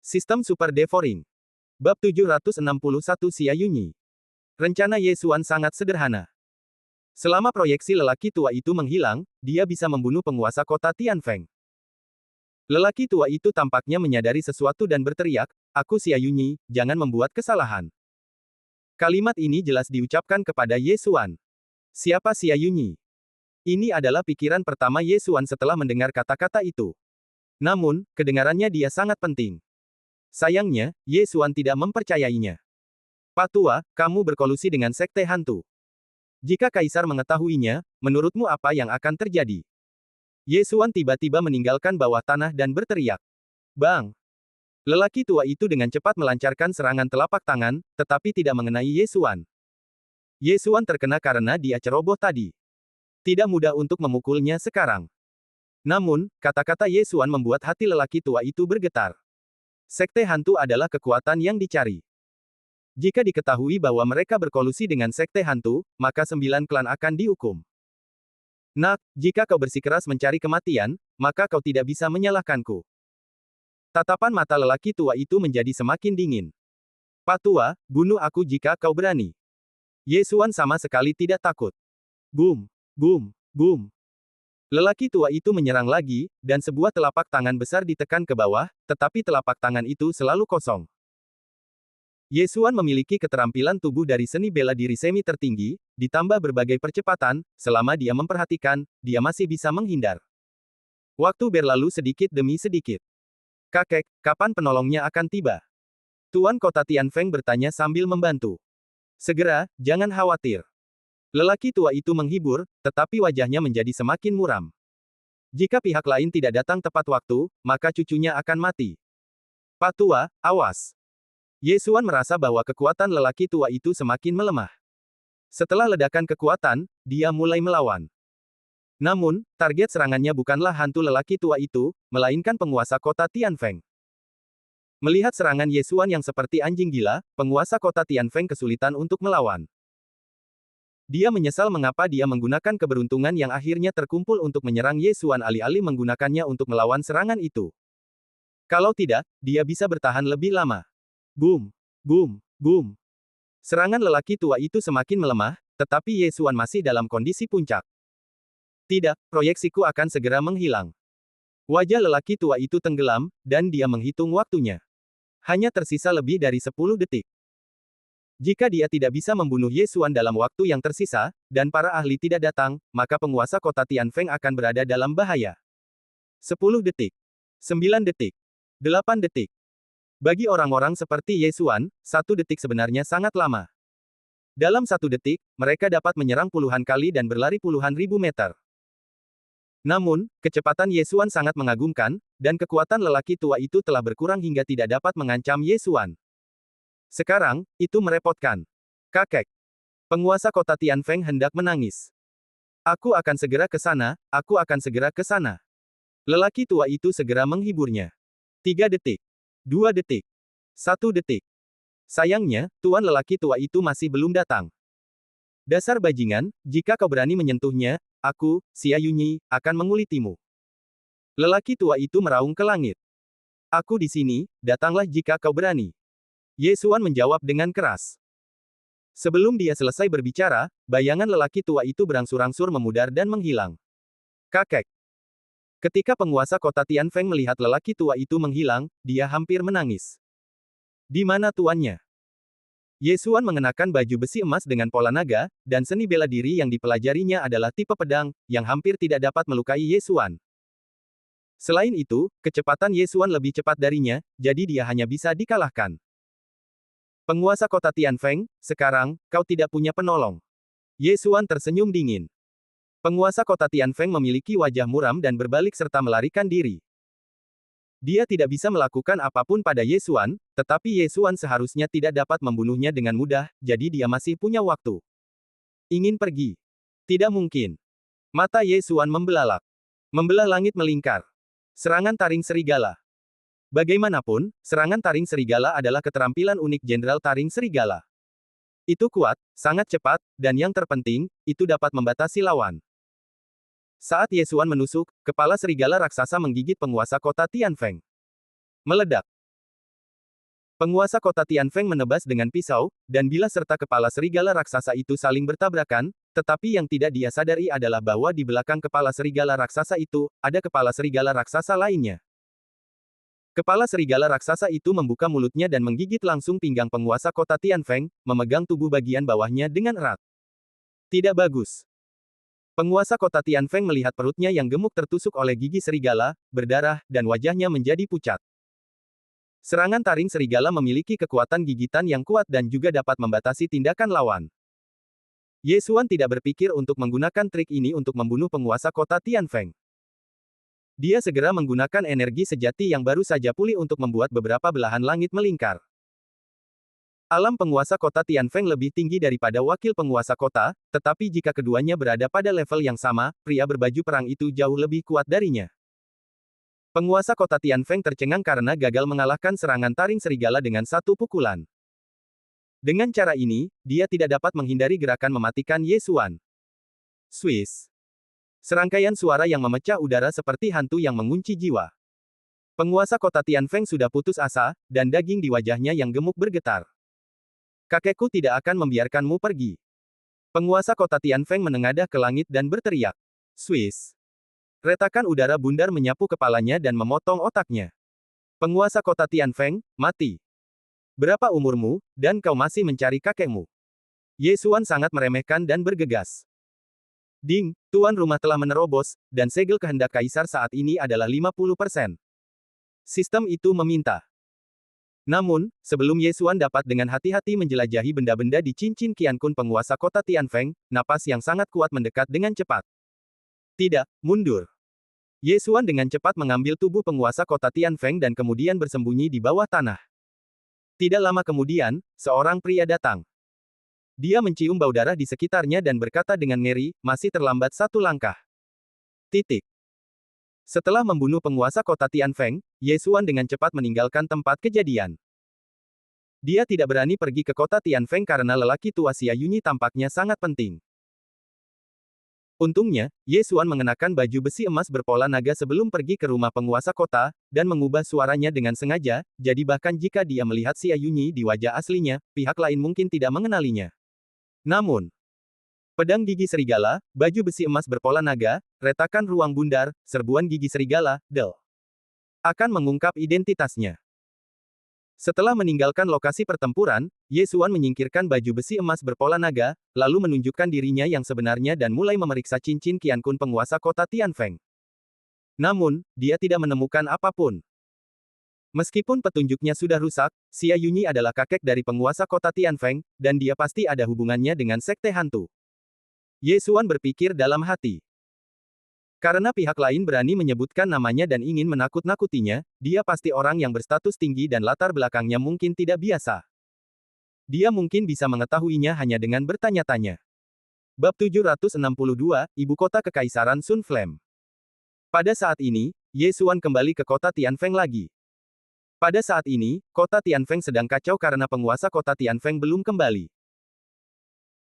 Sistem Super Devouring. Bab 761 Xia Yunyi. Rencana Ye Xuan sangat sederhana. Selama proyeksi lelaki tua itu menghilang, dia bisa membunuh penguasa kota Tianfeng. Lelaki tua itu tampaknya menyadari sesuatu dan berteriak, "Aku Xia Yunyi, jangan membuat kesalahan." Kalimat ini jelas diucapkan kepada Ye Xuan. Siapa Xia Yunyi? Ini adalah pikiran pertama Ye Xuan setelah mendengar kata-kata itu. Namun, kedengarannya dia sangat penting. Sayangnya, Ye Xuan tidak mempercayainya. "Pak Tua, kamu berkolusi dengan sekte hantu. Jika Kaisar mengetahuinya, menurutmu apa yang akan terjadi?" Ye Xuan tiba-tiba meninggalkan bawah tanah dan berteriak. Bang! Lelaki tua itu dengan cepat melancarkan serangan telapak tangan, tetapi tidak mengenai Ye Xuan. Ye Xuan terkena karena dia ceroboh tadi. Tidak mudah untuk memukulnya sekarang. Namun, kata-kata Ye Xuan membuat hati lelaki tua itu bergetar. Sekte hantu adalah kekuatan yang dicari. Jika diketahui bahwa mereka berkolusi dengan sekte hantu, maka 9 klan akan dihukum. Nak, jika kau bersikeras mencari kematian, maka kau tidak bisa menyalahkanku. Tatapan mata lelaki tua itu menjadi semakin dingin. Pak Tua, bunuh aku jika kau berani. Ye Xuan sama sekali tidak takut. Boom, boom, boom. Lelaki tua itu menyerang lagi, dan sebuah telapak tangan besar ditekan ke bawah, tetapi telapak tangan itu selalu kosong. Ye Xuan memiliki keterampilan tubuh dari seni bela diri semi tertinggi, ditambah berbagai percepatan, selama dia memperhatikan, dia masih bisa menghindar. Waktu berlalu sedikit demi sedikit. "Kakek, kapan penolongnya akan tiba?" Tuan Kota Tianfeng bertanya sambil membantu. "Segera, jangan khawatir." Lelaki tua itu menghibur, tetapi wajahnya menjadi semakin muram. Jika pihak lain tidak datang tepat waktu, maka cucunya akan mati. "Pak Tua, awas." Ye Xuan merasa bahwa kekuatan lelaki tua itu semakin melemah. Setelah ledakan kekuatan, dia mulai melawan. Namun, target serangannya bukanlah hantu lelaki tua itu, melainkan penguasa kota Tianfeng. Melihat serangan Ye Xuan yang seperti anjing gila, penguasa kota Tianfeng kesulitan untuk melawan. Dia menyesal mengapa dia menggunakan keberuntungan yang akhirnya terkumpul untuk menyerang Ye Xuan alih-alih menggunakannya untuk melawan serangan itu. Kalau tidak, dia bisa bertahan lebih lama. Boom! Boom! Boom! Serangan lelaki tua itu semakin melemah, tetapi Ye Xuan masih dalam kondisi puncak. Tidak, proyeksiku akan segera menghilang. Wajah lelaki tua itu tenggelam, dan dia menghitung waktunya. Hanya tersisa lebih dari 10 detik. Jika dia tidak bisa membunuh Ye Xuan dalam waktu yang tersisa, dan para ahli tidak datang, maka penguasa kota Tianfeng akan berada dalam bahaya. 10 detik. 9 detik. 8 detik. Bagi orang-orang seperti Ye Xuan, 1 detik sebenarnya sangat lama. Dalam 1 detik, mereka dapat menyerang puluhan kali dan berlari puluhan ribu meter. Namun, kecepatan Ye Xuan sangat mengagumkan, dan kekuatan lelaki tua itu telah berkurang hingga tidak dapat mengancam Ye Xuan. Sekarang, itu merepotkan. "Kakek. Penguasa kota Tianfeng hendak menangis. Aku akan segera ke sana, aku akan segera ke sana." Lelaki tua itu segera menghiburnya. 3 detik. 2 detik. 1 detik. Sayangnya, tuan lelaki tua itu masih belum datang. "Dasar bajingan, jika kau berani menyentuhnya, aku, Xia Yunyi, akan mengulitimu." Lelaki tua itu meraung ke langit. "Aku di sini, datanglah jika kau berani." Ye Xuan menjawab dengan keras. Sebelum dia selesai berbicara, bayangan lelaki tua itu berangsur-angsur memudar dan menghilang. "Kakek." Ketika penguasa kota Tianfeng melihat lelaki tua itu menghilang, dia hampir menangis. "Di mana tuannya?" Ye Xuan mengenakan baju besi emas dengan pola naga, dan seni bela diri yang dipelajarinya adalah tipe pedang, yang hampir tidak dapat melukai Ye Xuan. Selain itu, kecepatan Ye Xuan lebih cepat darinya, jadi dia hanya bisa dikalahkan. "Penguasa kota Tianfeng, sekarang, kau tidak punya penolong." Ye Xuan tersenyum dingin. Penguasa kota Tianfeng memiliki wajah muram dan berbalik serta melarikan diri. Dia tidak bisa melakukan apapun pada Ye Xuan, tetapi Ye Xuan seharusnya tidak dapat membunuhnya dengan mudah, jadi dia masih punya waktu. Ingin pergi? Tidak mungkin. Mata Ye Xuan membelalak. Membelah langit melingkar. Serangan taring serigala. Bagaimanapun, serangan taring serigala adalah keterampilan unik Jenderal Taring Serigala. Itu kuat, sangat cepat, dan yang terpenting, itu dapat membatasi lawan. Saat Ye Xuan menusuk, kepala serigala raksasa menggigit penguasa kota Tianfeng. Meledak. Penguasa kota Tianfeng menebas dengan pisau, dan bilah serta kepala serigala raksasa itu saling bertabrakan, tetapi yang tidak dia sadari adalah bahwa di belakang kepala serigala raksasa itu, ada kepala serigala raksasa lainnya. Kepala serigala raksasa itu membuka mulutnya dan menggigit langsung pinggang penguasa kota Tianfeng, memegang tubuh bagian bawahnya dengan erat. Tidak bagus. Penguasa kota Tianfeng melihat perutnya yang gemuk tertusuk oleh gigi serigala, berdarah, dan wajahnya menjadi pucat. Serangan taring serigala memiliki kekuatan gigitan yang kuat dan juga dapat membatasi tindakan lawan. Ye Xuan tidak berpikir untuk menggunakan trik ini untuk membunuh penguasa kota Tianfeng. Dia segera menggunakan energi sejati yang baru saja pulih untuk membuat beberapa belahan langit melingkar. Alam penguasa kota Tianfeng lebih tinggi daripada wakil penguasa kota, tetapi jika keduanya berada pada level yang sama, pria berbaju perang itu jauh lebih kuat darinya. Penguasa kota Tianfeng tercengang karena gagal mengalahkan serangan taring serigala dengan satu pukulan. Dengan cara ini, dia tidak dapat menghindari gerakan mematikan Ye Xuan. Swiss. Serangkaian suara yang memecah udara seperti hantu yang mengunci jiwa. Penguasa kota Tianfeng sudah putus asa, dan daging di wajahnya yang gemuk bergetar. Kakekku tidak akan membiarkanmu pergi. Penguasa kota Tianfeng menengadah ke langit dan berteriak. Swiss. Retakan udara bundar menyapu kepalanya dan memotong otaknya. Penguasa kota Tianfeng, mati. Berapa umurmu, dan kau masih mencari kakekmu? Ye Xuan sangat meremehkan dan bergegas. Ding, tuan rumah telah menerobos, dan segel kehendak kaisar saat ini adalah 50%. Sistem itu meminta. Namun, sebelum Ye Xuan dapat dengan hati-hati menjelajahi benda-benda di cincin Qiankun penguasa kota Tianfeng, napas yang sangat kuat mendekat dengan cepat. Tidak, mundur. Ye Xuan dengan cepat mengambil tubuh penguasa kota Tianfeng dan kemudian bersembunyi di bawah tanah. Tidak lama kemudian, seorang pria datang. Dia mencium bau darah di sekitarnya dan berkata dengan ngeri, masih terlambat satu langkah. Titik. Setelah membunuh penguasa kota Tianfeng, Ye Xuan dengan cepat meninggalkan tempat kejadian. Dia tidak berani pergi ke kota Tianfeng karena lelaki tua Xia Yunyi tampaknya sangat penting. Untungnya, Ye Xuan mengenakan baju besi emas berpola naga sebelum pergi ke rumah penguasa kota, dan mengubah suaranya dengan sengaja, jadi bahkan jika dia melihat Xia Yunyi di wajah aslinya, pihak lain mungkin tidak mengenalinya. Namun, pedang gigi serigala, baju besi emas berpola naga, retakan ruang bundar, serbuan gigi serigala, Del, akan mengungkap identitasnya. Setelah meninggalkan lokasi pertempuran, Ye Xuan menyingkirkan baju besi emas berpola naga, lalu menunjukkan dirinya yang sebenarnya dan mulai memeriksa cincin Qiankun penguasa kota Tianfeng. Namun, dia tidak menemukan apapun. Meskipun petunjuknya sudah rusak, Xia Yunyi adalah kakek dari penguasa kota Tianfeng, dan dia pasti ada hubungannya dengan sekte hantu. Ye Xuan berpikir dalam hati. Karena pihak lain berani menyebutkan namanya dan ingin menakut-nakutinya, dia pasti orang yang berstatus tinggi dan latar belakangnya mungkin tidak biasa. Dia mungkin bisa mengetahuinya hanya dengan bertanya-tanya. Bab 762, Ibu Kota Kekaisaran Sun Flame. Pada saat ini, Ye Xuan kembali ke kota Tianfeng lagi. Pada saat ini, kota Tianfeng sedang kacau karena penguasa kota Tianfeng belum kembali.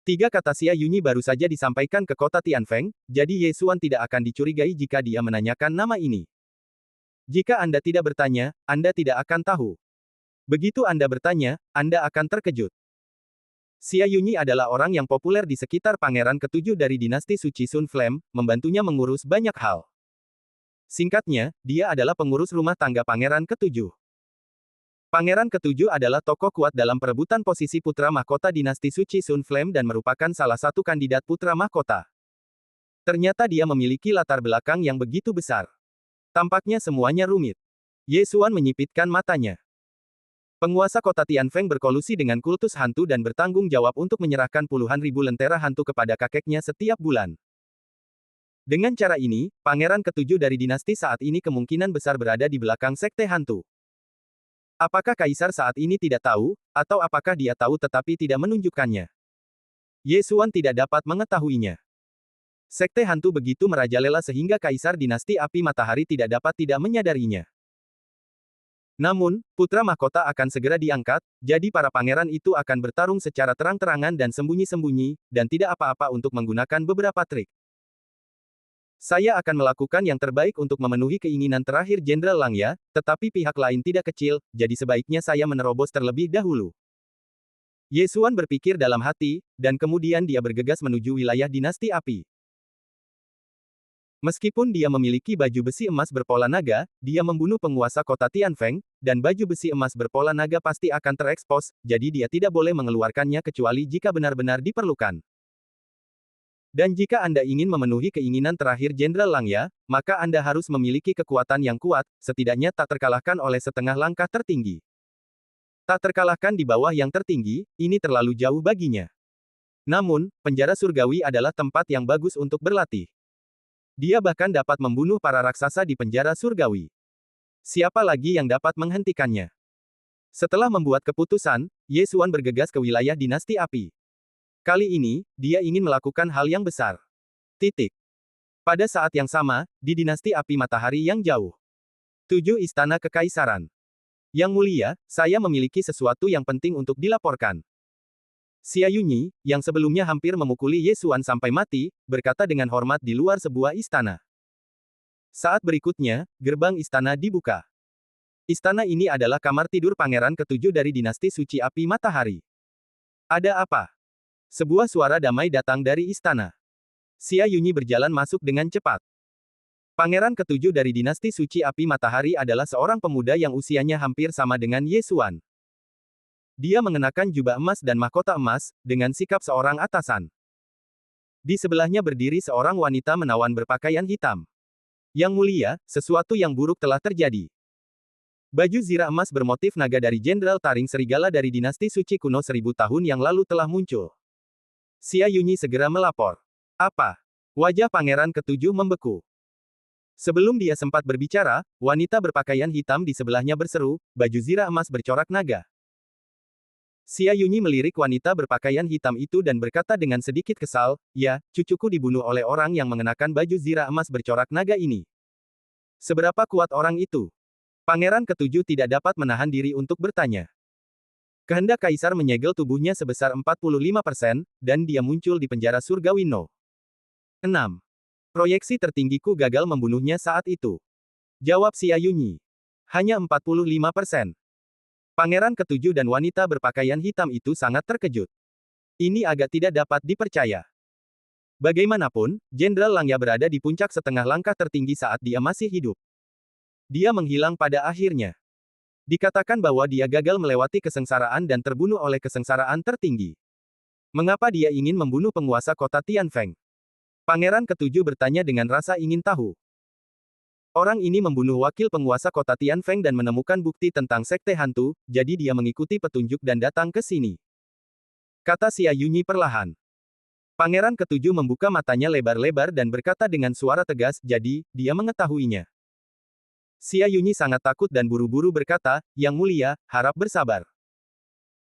3 kata Xia Yunyi baru saja disampaikan ke kota Tianfeng, jadi Ye Xuan tidak akan dicurigai jika dia menanyakan nama ini. Jika Anda tidak bertanya, Anda tidak akan tahu. Begitu Anda bertanya, Anda akan terkejut. Xia Yunyi adalah orang yang populer di sekitar Pangeran ke-7 dari dinasti suci Sun Flame, membantunya mengurus banyak hal. Singkatnya, dia adalah pengurus rumah tangga Pangeran ke-7. Pangeran ke-7 adalah tokoh kuat dalam perebutan posisi putra mahkota dinasti suci Sun Flame dan merupakan salah satu kandidat putra mahkota. Ternyata dia memiliki latar belakang yang begitu besar. Tampaknya semuanya rumit. Ye Xuan menyipitkan matanya. Penguasa kota Tianfeng berkolusi dengan kultus hantu dan bertanggung jawab untuk menyerahkan puluhan ribu lentera hantu kepada kakeknya setiap bulan. Dengan cara ini, Pangeran ke-7 dari dinasti saat ini kemungkinan besar berada di belakang sekte hantu. Apakah kaisar saat ini tidak tahu, atau apakah dia tahu tetapi tidak menunjukkannya? Ye Xuan tidak dapat mengetahuinya. Sekte hantu begitu merajalela sehingga kaisar dinasti api matahari tidak dapat tidak menyadarinya. Namun, putra mahkota akan segera diangkat, jadi para pangeran itu akan bertarung secara terang-terangan dan sembunyi-sembunyi, dan tidak apa-apa untuk menggunakan beberapa trik. Saya akan melakukan yang terbaik untuk memenuhi keinginan terakhir Jenderal Langya, tetapi pihak lain tidak kecil, jadi sebaiknya saya menerobos terlebih dahulu. Ye Xuan berpikir dalam hati, dan kemudian dia bergegas menuju wilayah dinasti api. Meskipun dia memiliki baju besi emas berpola naga, dia membunuh penguasa kota Tianfeng, dan baju besi emas berpola naga pasti akan terekspos, jadi dia tidak boleh mengeluarkannya kecuali jika benar-benar diperlukan. Dan jika Anda ingin memenuhi keinginan terakhir Jenderal Langya, maka Anda harus memiliki kekuatan yang kuat, setidaknya tak terkalahkan oleh setengah langkah tertinggi. Tak terkalahkan di bawah yang tertinggi, ini terlalu jauh baginya. Namun, penjara surgawi adalah tempat yang bagus untuk berlatih. Dia bahkan dapat membunuh para raksasa di penjara surgawi. Siapa lagi yang dapat menghentikannya? Setelah membuat keputusan, Ye Xuan bergegas ke wilayah dinasti api. Kali ini, dia ingin melakukan hal yang besar. Titik. Pada saat yang sama, di dinasti api matahari yang jauh. 7 Istana Kekaisaran. Yang mulia, saya memiliki sesuatu yang penting untuk dilaporkan. Xia Yunyi, yang sebelumnya hampir memukuli Ye Xuan sampai mati, berkata dengan hormat di luar sebuah istana. Saat berikutnya, gerbang istana dibuka. Istana ini adalah kamar tidur pangeran ke-7 dari dinasti suci api matahari. Ada apa? Sebuah suara damai datang dari istana. Xia Yunyi berjalan masuk dengan cepat. Pangeran ke-7 dari dinasti suci api matahari adalah seorang pemuda yang usianya hampir sama dengan Ye Xuan. Dia mengenakan jubah emas dan mahkota emas, dengan sikap seorang atasan. Di sebelahnya berdiri seorang wanita menawan berpakaian hitam. Yang mulia, sesuatu yang buruk telah terjadi. Baju zirah emas bermotif naga dari Jenderal Taring Serigala dari dinasti suci kuno 1000 tahun yang lalu telah muncul. Xia Yunyi segera melapor. Apa? Wajah pangeran ke-7 membeku. Sebelum dia sempat berbicara, wanita berpakaian hitam di sebelahnya berseru, baju zirah emas bercorak naga. Xia Yunyi melirik wanita berpakaian hitam itu dan berkata dengan sedikit kesal, ya, cucuku dibunuh oleh orang yang mengenakan baju zirah emas bercorak naga ini. Seberapa kuat orang itu? Pangeran ke-7 tidak dapat menahan diri untuk bertanya. Kehendak kaisar menyegel tubuhnya sebesar 45%, dan dia muncul di penjara surgawi No. 6. Proyeksi tertinggiku gagal membunuhnya saat itu. Jawab Xia Yunyi. Hanya 45%. Pangeran ke-7 dan wanita berpakaian hitam itu sangat terkejut. Ini agak tidak dapat dipercaya. Bagaimanapun, Jenderal Langya berada di puncak setengah langkah tertinggi saat dia masih hidup. Dia menghilang pada akhirnya. Dikatakan bahwa dia gagal melewati kesengsaraan dan terbunuh oleh kesengsaraan tertinggi. Mengapa dia ingin membunuh penguasa kota Tianfeng? Pangeran ke-7 bertanya dengan rasa ingin tahu. Orang ini membunuh wakil penguasa kota Tianfeng dan menemukan bukti tentang sekte hantu, jadi dia mengikuti petunjuk dan datang ke sini. Kata Xia Yunyi perlahan. Pangeran ke-7 membuka matanya lebar-lebar dan berkata dengan suara tegas, jadi, dia mengetahuinya. Xia Yunyi sangat takut dan buru-buru berkata, Yang mulia, harap bersabar.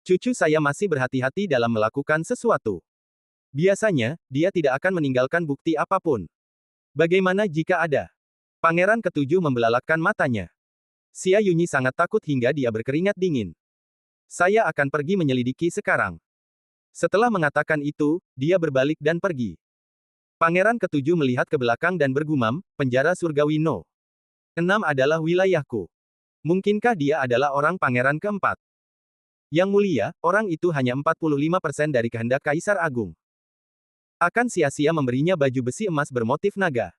Cucu saya masih berhati-hati dalam melakukan sesuatu. Biasanya, dia tidak akan meninggalkan bukti apapun. Bagaimana jika ada? Pangeran ke-7 membelalakkan matanya. Xia Yunyi sangat takut hingga dia berkeringat dingin. Saya akan pergi menyelidiki sekarang. Setelah mengatakan itu, dia berbalik dan pergi. Pangeran ke-7 melihat ke belakang dan bergumam, penjara surgawi No. 6 adalah wilayahku. Mungkinkah dia adalah orang pangeran keempat? Yang mulia, orang itu hanya 45% dari kehendak Kaisar Agung. Akan sia-sia memberinya baju besi emas bermotif naga.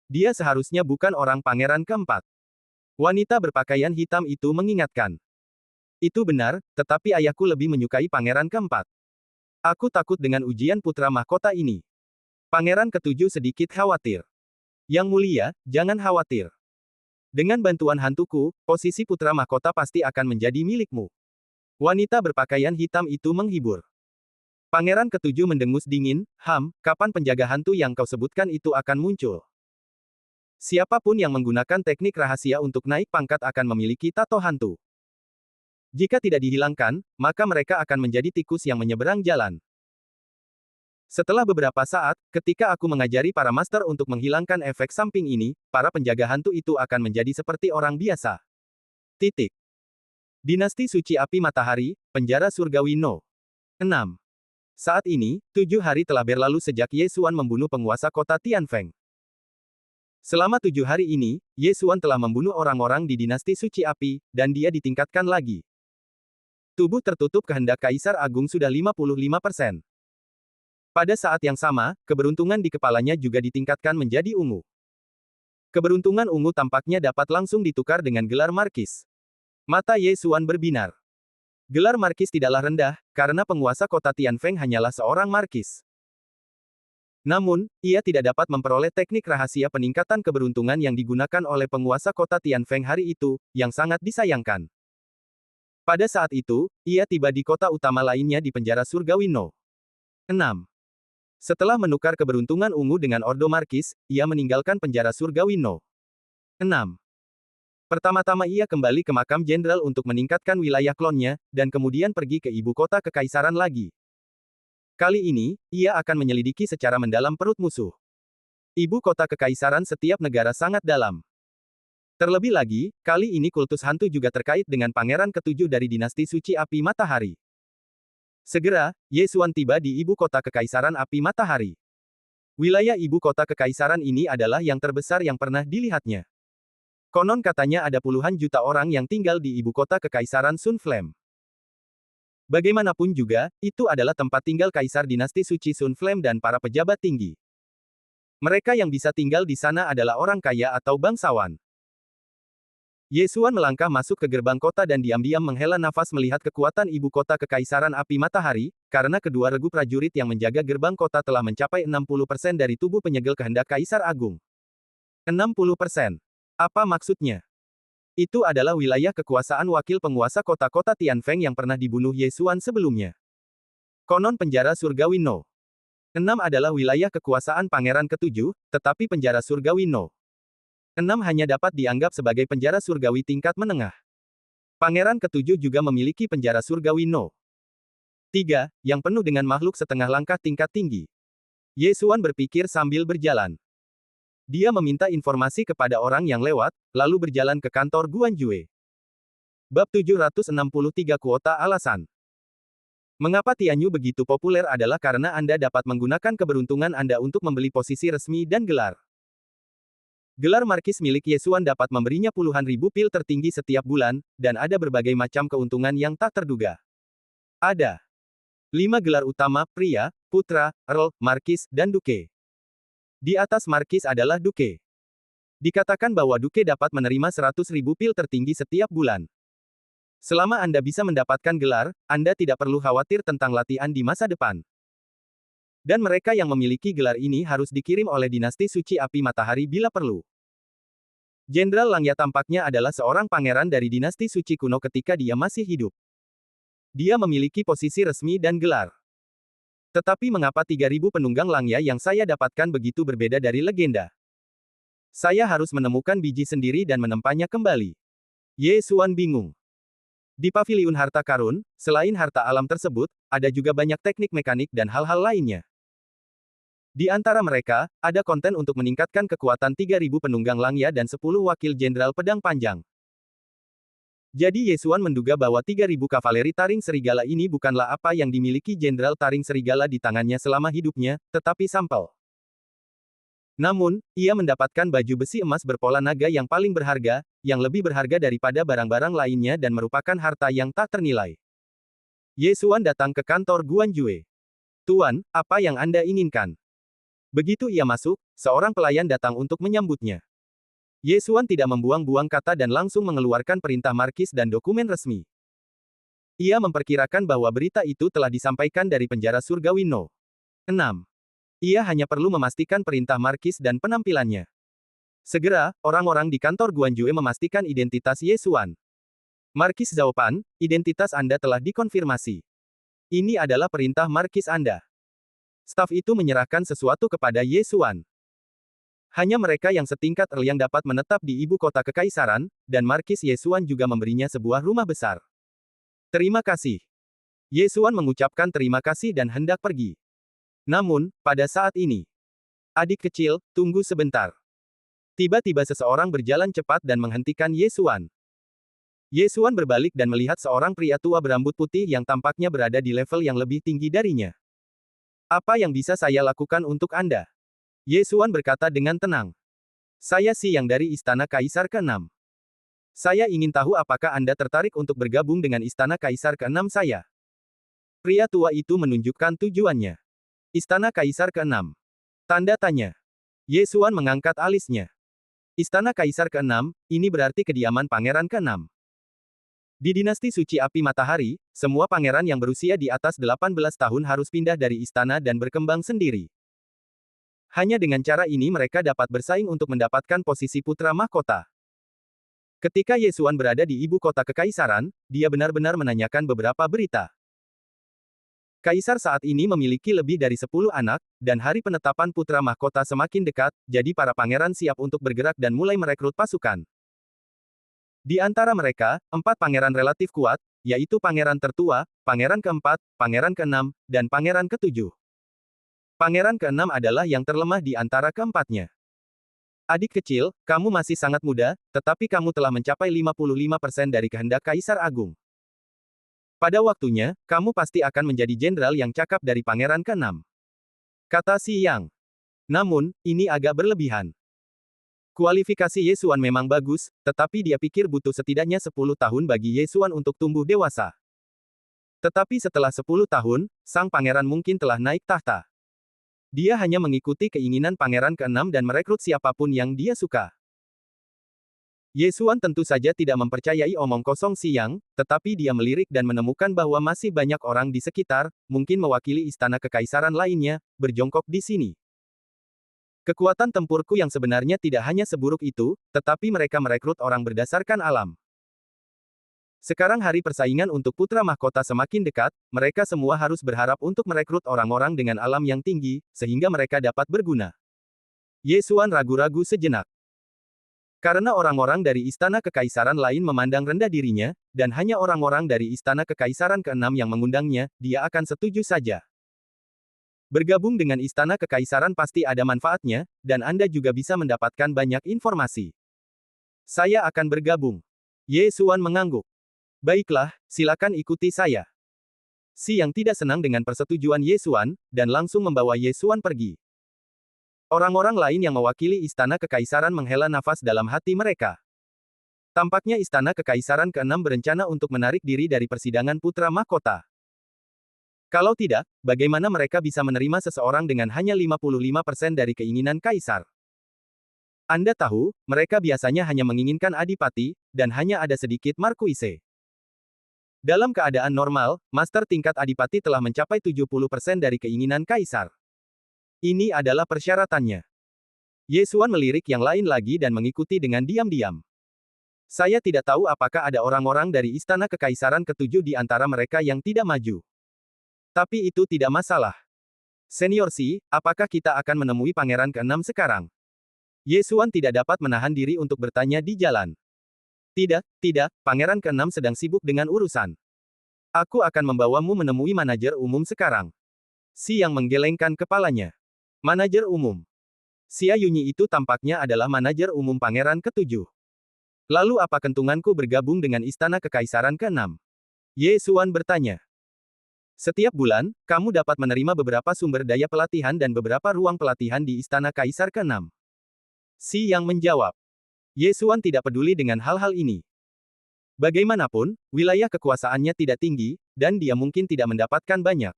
Dia seharusnya bukan orang pangeran keempat. Wanita berpakaian hitam itu mengingatkan. Itu benar, tetapi ayahku lebih menyukai pangeran keempat. Aku takut dengan ujian putra mahkota ini. Pangeran ke-7 sedikit khawatir. Yang mulia, jangan khawatir. Dengan bantuan hantuku, posisi putra mahkota pasti akan menjadi milikmu. Wanita berpakaian hitam itu menghibur. Pangeran ke-7 mendengus dingin, kapan penjaga hantu yang kau sebutkan itu akan muncul? Siapapun yang menggunakan teknik rahasia untuk naik pangkat akan memiliki tato hantu. Jika tidak dihilangkan, maka mereka akan menjadi tikus yang menyeberang jalan. Setelah beberapa saat, ketika aku mengajari para master untuk menghilangkan efek samping ini, para penjaga hantu itu akan menjadi seperti orang biasa. Titik. Dinasti Suci Api Matahari, Penjara Surgawi No. 6. Saat ini, 7 hari telah berlalu sejak Ye Xuan membunuh penguasa kota Tianfeng. Selama 7 hari ini, Ye Xuan telah membunuh orang-orang di dinasti suci api, dan dia ditingkatkan lagi. Tubuh tertutup kehendak Kaisar Agung sudah 55%. Pada saat yang sama, keberuntungan di kepalanya juga ditingkatkan menjadi ungu. Keberuntungan ungu tampaknya dapat langsung ditukar dengan gelar Markis. Mata Ye Xuan berbinar. Gelar Markis tidaklah rendah, karena penguasa kota Tianfeng hanyalah seorang Markis. Namun, ia tidak dapat memperoleh teknik rahasia peningkatan keberuntungan yang digunakan oleh penguasa kota Tianfeng hari itu, yang sangat disayangkan. Pada saat itu, ia tiba di kota utama lainnya di penjara surgawi No. 6. Setelah menukar keberuntungan ungu dengan Ordo Markis, ia meninggalkan penjara surgawi No. 6. Pertama-tama ia kembali ke makam jenderal untuk meningkatkan wilayah klonnya, dan kemudian pergi ke ibu kota kekaisaran lagi. Kali ini, ia akan menyelidiki secara mendalam perut musuh. Ibu kota kekaisaran setiap negara sangat dalam. Terlebih lagi, kali ini kultus hantu juga terkait dengan pangeran ketujuh dari dinasti suci api matahari. Segera, Ye Xuan tiba di ibu kota kekaisaran api matahari. Wilayah ibu kota kekaisaran ini adalah yang terbesar yang pernah dilihatnya. Konon katanya ada puluhan juta orang yang tinggal di ibu kota kekaisaran Sun Flame. Bagaimanapun juga, itu adalah tempat tinggal Kaisar Dinasti Suci Sun Flame dan para pejabat tinggi. Mereka yang bisa tinggal di sana adalah orang kaya atau bangsawan. Ye Xuan melangkah masuk ke gerbang kota dan diam-diam menghela nafas melihat kekuatan ibu kota kekaisaran api matahari, karena kedua regu prajurit yang menjaga gerbang kota telah mencapai 60% dari tubuh penyegel kehendak Kaisar Agung. 60%. Apa maksudnya? Itu adalah wilayah kekuasaan wakil penguasa kota-kota Tianfeng yang pernah dibunuh Ye Xuan sebelumnya. Konon penjara surgawi No. 6 adalah wilayah kekuasaan pangeran ketujuh, tetapi penjara surgawi No. 6 hanya dapat dianggap sebagai penjara surgawi tingkat menengah. Pangeran ketujuh juga memiliki penjara surgawi No. 3, yang penuh dengan makhluk setengah langkah tingkat tinggi. Ye Xuan berpikir sambil berjalan. Dia meminta informasi kepada orang yang lewat, lalu berjalan ke kantor Guan Jue. Bab 763 Kuota Alasan. Mengapa Tianyu begitu populer adalah karena Anda dapat menggunakan keberuntungan Anda untuk membeli posisi resmi dan gelar. Gelar Markis milik Ye Xuan dapat memberinya puluhan ribu pil tertinggi setiap bulan, dan ada berbagai macam keuntungan yang tak terduga. Ada 5 gelar utama, pria, putra, earl, markis, dan duke. Di atas markis adalah duke. Dikatakan bahwa duke dapat menerima 100.000 pil tertinggi setiap bulan. Selama Anda bisa mendapatkan gelar, Anda tidak perlu khawatir tentang latihan di masa depan. Dan mereka yang memiliki gelar ini harus dikirim oleh dinasti suci api matahari bila perlu. Jenderal Langya tampaknya adalah seorang pangeran dari dinasti suci kuno ketika dia masih hidup. Dia memiliki posisi resmi dan gelar. Tetapi mengapa 3.000 penunggang Langya yang saya dapatkan begitu berbeda dari legenda? Saya harus menemukan biji sendiri dan menempanya kembali. Ye Xuan bingung. Di paviliun harta karun, selain harta alam tersebut, ada juga banyak teknik mekanik dan hal-hal lainnya. Di antara mereka, ada konten untuk meningkatkan kekuatan 3.000 penunggang Langya dan 10 wakil jenderal pedang panjang. Jadi Ye Xuan menduga bahwa 3.000 kavaleri taring serigala ini bukanlah apa yang dimiliki jenderal taring serigala di tangannya selama hidupnya, tetapi sampel. Namun, ia mendapatkan baju besi emas berpola naga yang paling berharga, yang lebih berharga daripada barang-barang lainnya dan merupakan harta yang tak ternilai. Ye Xuan datang ke kantor Guan Jue. Tuan, apa yang Anda inginkan? Begitu ia masuk, seorang pelayan datang untuk menyambutnya. Ye Xuan tidak membuang-buang kata dan langsung mengeluarkan perintah markis dan dokumen resmi. Ia memperkirakan bahwa berita itu telah disampaikan dari penjara surgawi No. 6. Ia hanya perlu memastikan perintah markis dan penampilannya. Segera, orang-orang di kantor Guan Jue memastikan identitas Ye Xuan. Markis Zhao Pan, identitas Anda telah dikonfirmasi. Ini adalah perintah markis Anda. Staf itu menyerahkan sesuatu kepada Ye Xuan. Hanya mereka yang setingkat Earl yang dapat menetap di ibu kota kekaisaran, dan Markis Ye Xuan juga memberinya sebuah rumah besar. Terima kasih. Ye Xuan mengucapkan terima kasih dan hendak pergi. Namun, pada saat ini, adik kecil, tunggu sebentar. Tiba-tiba seseorang berjalan cepat dan menghentikan Ye Xuan. Ye Xuan berbalik dan melihat seorang pria tua berambut putih yang tampaknya berada di level yang lebih tinggi darinya. Apa yang bisa saya lakukan untuk Anda? Ye Xuan berkata dengan tenang. Saya Xi Yang dari Istana Kaisar ke-6. Saya ingin tahu apakah Anda tertarik untuk bergabung dengan Istana Kaisar ke-6 saya. Pria tua itu menunjukkan tujuannya. Istana Kaisar ke-6. Tanda tanya. Ye Xuan mengangkat alisnya. Istana Kaisar ke-6, ini berarti kediaman Pangeran ke-6. Di dinasti suci api matahari, semua pangeran yang berusia di atas 18 tahun harus pindah dari istana dan berkembang sendiri. Hanya dengan cara ini mereka dapat bersaing untuk mendapatkan posisi putra mahkota. Ketika Ye Xuan berada di ibu kota kekaisaran, dia benar-benar menanyakan beberapa berita. Kaisar saat ini memiliki lebih dari 10 anak, dan hari penetapan putra mahkota semakin dekat, jadi para pangeran siap untuk bergerak dan mulai merekrut pasukan. Di antara mereka, 4 pangeran relatif kuat, yaitu pangeran tertua, pangeran ke-4, pangeran ke-6, dan pangeran ke-7. Pangeran ke-6 adalah yang terlemah di antara keempatnya. Adik kecil, kamu masih sangat muda, tetapi kamu telah mencapai 55% dari kehendak Kaisar Agung. Pada waktunya, kamu pasti akan menjadi jenderal yang cakap dari pangeran ke-6. Kata Xi Yang. Namun, ini agak berlebihan. Kualifikasi Ye Xuan memang bagus, tetapi dia pikir butuh setidaknya 10 tahun bagi Ye Xuan untuk tumbuh dewasa. Tetapi setelah 10 tahun, sang pangeran mungkin telah naik tahta. Dia hanya mengikuti keinginan pangeran ke-6 dan merekrut siapapun yang dia suka. Ye Xuan tentu saja tidak mempercayai omong kosong Xi Yang, tetapi dia melirik dan menemukan bahwa masih banyak orang di sekitar, mungkin mewakili istana kekaisaran lainnya, berjongkok di sini. Kekuatan tempurku yang sebenarnya tidak hanya seburuk itu, tetapi mereka merekrut orang berdasarkan alam. Sekarang hari persaingan untuk putra mahkota semakin dekat, mereka semua harus berharap untuk merekrut orang-orang dengan alam yang tinggi, sehingga mereka dapat berguna. Ye Xuan ragu-ragu sejenak. Karena orang-orang dari istana kekaisaran lain memandang rendah dirinya, dan hanya orang-orang dari istana kekaisaran ke-6 yang mengundangnya, dia akan setuju saja. Bergabung dengan istana kekaisaran pasti ada manfaatnya, dan Anda juga bisa mendapatkan banyak informasi. Saya akan bergabung. Ye Xuan mengangguk. Baiklah, silakan ikuti saya. Xi Yang tidak senang dengan persetujuan Ye Xuan, dan langsung membawa Ye Xuan pergi. Orang-orang lain yang mewakili istana kekaisaran menghela nafas dalam hati mereka. Tampaknya istana kekaisaran ke-6 berencana untuk menarik diri dari persidangan putra mahkota. Kalau tidak, bagaimana mereka bisa menerima seseorang dengan hanya 55% dari keinginan kaisar? Anda tahu, mereka biasanya hanya menginginkan adipati, dan hanya ada sedikit markuise. Dalam keadaan normal, master tingkat adipati telah mencapai 70% dari keinginan kaisar. Ini adalah persyaratannya. Ye Xuan melirik yang lain lagi dan mengikuti dengan diam-diam. Saya tidak tahu apakah ada orang-orang dari istana kekaisaran ke-7 di antara mereka yang tidak maju. Tapi itu tidak masalah. Senior Xi, apakah kita akan menemui pangeran ke-6 sekarang? Ye Xuan tidak dapat menahan diri untuk bertanya di jalan. Tidak, pangeran ke-6 sedang sibuk dengan urusan. Aku akan membawamu menemui manajer umum sekarang. Xi yang menggelengkan kepalanya. Manajer umum. Xia Yunyi itu tampaknya adalah manajer umum pangeran ke-7. Lalu apa kentunganku bergabung dengan istana kekaisaran ke-6? Ye Xuan bertanya. Setiap bulan, kamu dapat menerima beberapa sumber daya pelatihan dan beberapa ruang pelatihan di Istana Kaisar ke-6. Xi yang menjawab. Ye Xuan tidak peduli dengan hal-hal ini. Bagaimanapun, wilayah kekuasaannya tidak tinggi, dan dia mungkin tidak mendapatkan banyak.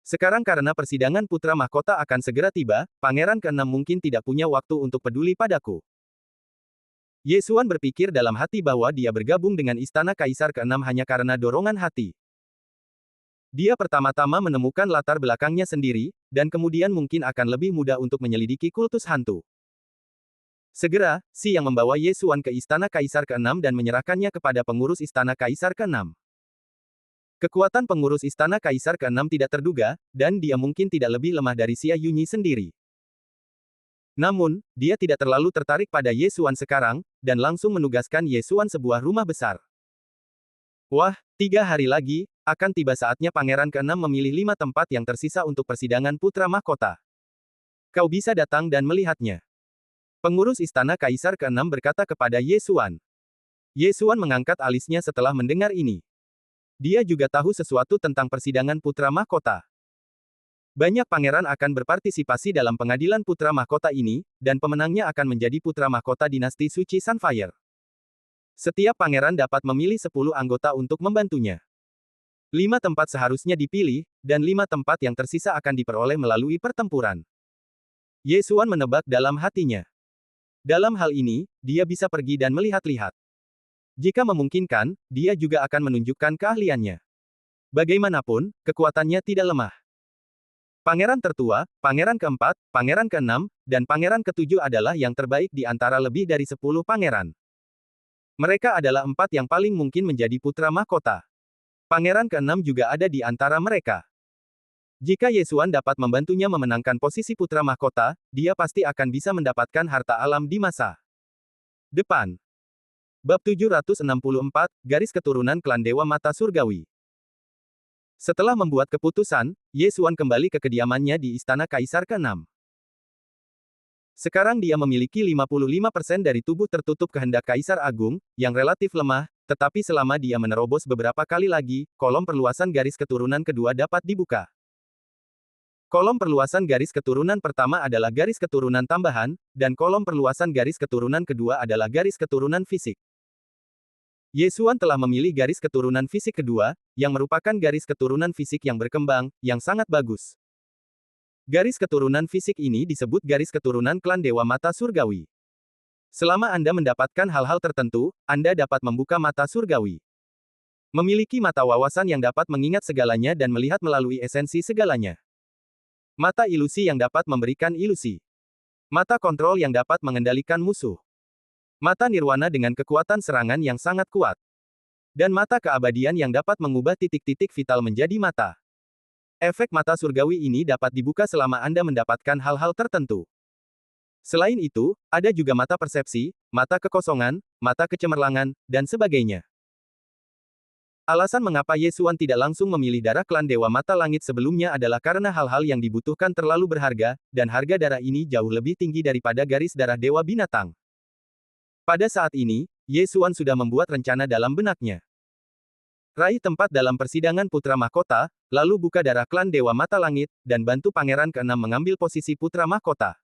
Sekarang karena persidangan putra mahkota akan segera tiba, pangeran ke-6 mungkin tidak punya waktu untuk peduli padaku. Ye Xuan berpikir dalam hati bahwa dia bergabung dengan Istana Kaisar ke-6 hanya karena dorongan hati. Dia pertama-tama menemukan latar belakangnya sendiri, dan kemudian mungkin akan lebih mudah untuk menyelidiki kultus hantu. Segera, Xi yang membawa Ye Xuan ke Istana Kaisar ke-6 dan menyerahkannya kepada pengurus Istana Kaisar ke-6. Kekuatan pengurus Istana Kaisar ke-6 tidak terduga, dan dia mungkin tidak lebih lemah dari Xia Yunyi sendiri. Namun, dia tidak terlalu tertarik pada Ye Xuan sekarang, dan langsung menugaskan Ye Xuan sebuah rumah besar. Wah, 3 hari lagi, akan tiba saatnya pangeran ke-6 memilih 5 tempat yang tersisa untuk persidangan putra mahkota. Kau bisa datang dan melihatnya. Pengurus istana kaisar ke-6 berkata kepada Ye Xuan. Ye Xuan mengangkat alisnya setelah mendengar ini. Dia juga tahu sesuatu tentang persidangan putra mahkota. Banyak pangeran akan berpartisipasi dalam pengadilan putra mahkota ini, dan pemenangnya akan menjadi putra mahkota dinasti suci Sunfire. Setiap pangeran dapat memilih 10 anggota untuk membantunya. 5 tempat seharusnya dipilih, dan 5 tempat yang tersisa akan diperoleh melalui pertempuran. Ye Xuan menebak dalam hatinya. Dalam hal ini, dia bisa pergi dan melihat-lihat. Jika memungkinkan, dia juga akan menunjukkan keahliannya. Bagaimanapun, kekuatannya tidak lemah. Pangeran tertua, pangeran keempat, pangeran keenam, dan pangeran ketujuh adalah yang terbaik di antara lebih dari 10 pangeran. Mereka adalah 4 yang paling mungkin menjadi putra mahkota. Pangeran keenam juga ada di antara mereka. Jika Ye Xuan dapat membantunya memenangkan posisi putra mahkota, dia pasti akan bisa mendapatkan harta alam di masa depan. Bab 764, Garis Keturunan Klan Dewa Mata Surgawi. Setelah membuat keputusan, Ye Xuan kembali ke kediamannya di Istana Kaisar ke-6. Sekarang dia memiliki 55% dari tubuh tertutup kehendak Kaisar Agung, yang relatif lemah, tetapi selama dia menerobos beberapa kali lagi, kolom perluasan garis keturunan kedua dapat dibuka. Kolom perluasan garis keturunan pertama adalah garis keturunan tambahan, dan kolom perluasan garis keturunan kedua adalah garis keturunan fisik. Ye Xuan telah memilih garis keturunan fisik kedua, yang merupakan garis keturunan fisik yang berkembang, yang sangat bagus. Garis keturunan fisik ini disebut garis keturunan klan Dewa Mata Surgawi. Selama Anda mendapatkan hal-hal tertentu, Anda dapat membuka mata surgawi. Memiliki mata wawasan yang dapat mengingat segalanya dan melihat melalui esensi segalanya. Mata ilusi yang dapat memberikan ilusi. Mata kontrol yang dapat mengendalikan musuh. Mata nirwana dengan kekuatan serangan yang sangat kuat. Dan mata keabadian yang dapat mengubah titik-titik vital menjadi mata. Efek mata surgawi ini dapat dibuka selama Anda mendapatkan hal-hal tertentu. Selain itu, ada juga mata persepsi, mata kekosongan, mata kecemerlangan, dan sebagainya. Alasan mengapa Ye Xuan tidak langsung memilih darah klan Dewa Mata Langit sebelumnya adalah karena hal-hal yang dibutuhkan terlalu berharga, dan harga darah ini jauh lebih tinggi daripada garis darah Dewa Binatang. Pada saat ini, Ye Xuan sudah membuat rencana dalam benaknya. Raih tempat dalam persidangan putra mahkota, lalu buka darah klan Dewa Mata Langit, dan bantu pangeran ke-6 mengambil posisi putra mahkota.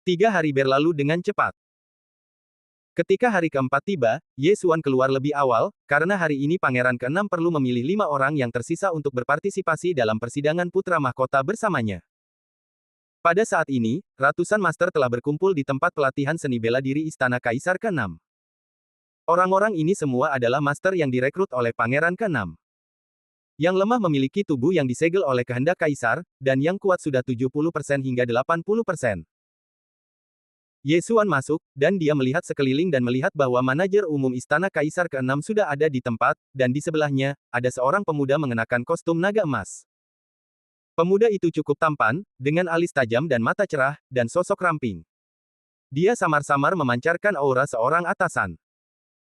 3 hari berlalu dengan cepat. Ketika hari keempat tiba, Ye Xuan keluar lebih awal, karena hari ini pangeran ke-6 perlu memilih 5 orang yang tersisa untuk berpartisipasi dalam persidangan putra mahkota bersamanya. Pada saat ini, ratusan master telah berkumpul di tempat pelatihan seni bela diri Istana Kaisar ke-6. Orang-orang ini semua adalah master yang direkrut oleh Pangeran ke-6. Yang lemah memiliki tubuh yang disegel oleh kehendak Kaisar, dan yang kuat sudah 70% hingga 80%. Ye Xuan masuk, dan dia melihat sekeliling dan melihat bahwa manajer umum Istana Kaisar ke-6 sudah ada di tempat, dan di sebelahnya, ada seorang pemuda mengenakan kostum naga emas. Pemuda itu cukup tampan, dengan alis tajam dan mata cerah, dan sosok ramping. Dia samar-samar memancarkan aura seorang atasan.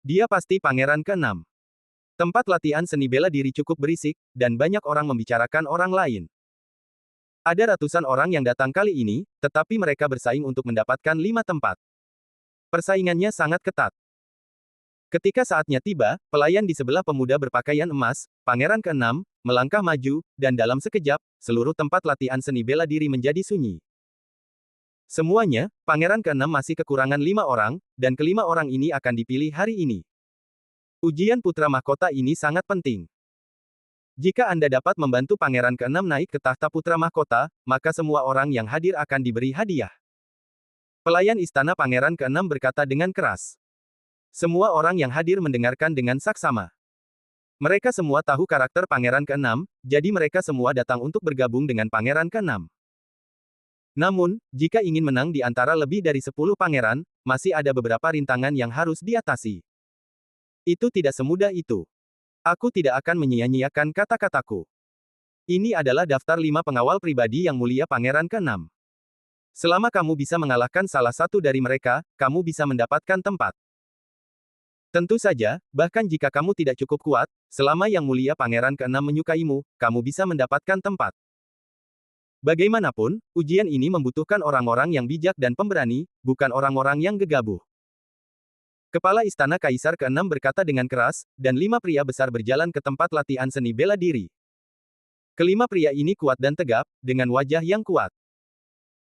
Dia pasti pangeran ke-6. Tempat latihan seni bela diri cukup berisik, dan banyak orang membicarakan orang lain. Ada ratusan orang yang datang kali ini, tetapi mereka bersaing untuk mendapatkan 5 tempat. Persaingannya sangat ketat. Ketika saatnya tiba, pelayan di sebelah pemuda berpakaian emas, pangeran ke-6, melangkah maju, dan dalam sekejap, seluruh tempat latihan seni bela diri menjadi sunyi. Semuanya, pangeran ke-6 masih kekurangan 5 orang, dan kelima orang ini akan dipilih hari ini. Ujian putra mahkota ini sangat penting. Jika Anda dapat membantu pangeran ke-6 naik ke tahta putra mahkota, maka semua orang yang hadir akan diberi hadiah. Pelayan istana pangeran ke-6 berkata dengan keras. Semua orang yang hadir mendengarkan dengan saksama. Mereka semua tahu karakter pangeran ke-6, jadi mereka semua datang untuk bergabung dengan pangeran ke-6. Namun, jika ingin menang di antara lebih dari 10 pangeran, masih ada beberapa rintangan yang harus diatasi. Itu tidak semudah itu. Aku tidak akan menyia-nyiakan kata-kataku. Ini adalah daftar 5 pengawal pribadi yang mulia pangeran ke-6. Selama kamu bisa mengalahkan salah satu dari mereka, kamu bisa mendapatkan tempat. Tentu saja, bahkan jika kamu tidak cukup kuat, selama yang mulia pangeran ke-6 menyukaimu, kamu bisa mendapatkan tempat. Bagaimanapun, ujian ini membutuhkan orang-orang yang bijak dan pemberani, bukan orang-orang yang gegabah. Kepala Istana Kaisar ke-6 berkata dengan keras, dan 5 pria besar berjalan ke tempat latihan seni bela diri. Kelima pria ini kuat dan tegap, dengan wajah yang kuat.